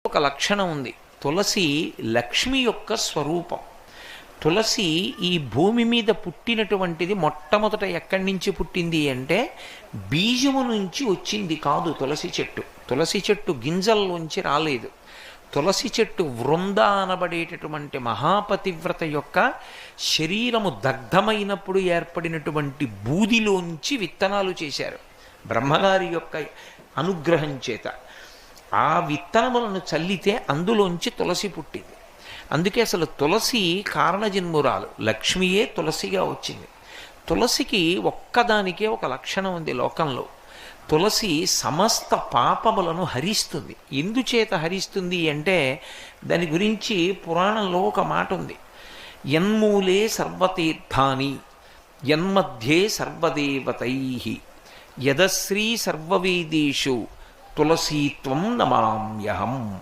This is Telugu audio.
ఒక లక్షణం ఉంది. తులసి లక్ష్మి యొక్క స్వరూపం. తులసి ఈ భూమి మీద పుట్టినటువంటిది మొట్టమొదట ఎక్కడి నుంచి పుట్టింది అంటే బీజము నుంచి వచ్చింది కాదు. తులసి చెట్టు గింజల్లోంచి రాలేదు. తులసి చెట్టు వృంద అనబడేటటువంటి మహాపతివ్రత యొక్క శరీరము దగ్ధమైనప్పుడు ఏర్పడినటువంటి బూదిలోంచి విత్తనాలు చేశారు బ్రహ్మగారి యొక్క అనుగ్రహం చేత. ఆ విత్తనములను చల్లితే అందులోంచి తులసి పుట్టింది. అందుకే అసలు తులసి కారణజన్మురాలు, లక్ష్మియే తులసిగా వచ్చింది. తులసికి ఒక్కదానికే ఒక లక్షణం ఉంది లోకంలో. తులసి సమస్త పాపములను హరిస్తుంది. ఎందుచేత హరిస్తుంది అంటే దాని గురించి పురాణంలో ఒక మాట ఉంది. యన్మూలే సర్వతీర్థాని యన్మధ్యే సర్వదేవతై యదశ్రీ సర్వవేదేషు తులసీత్వం నమామ్యహం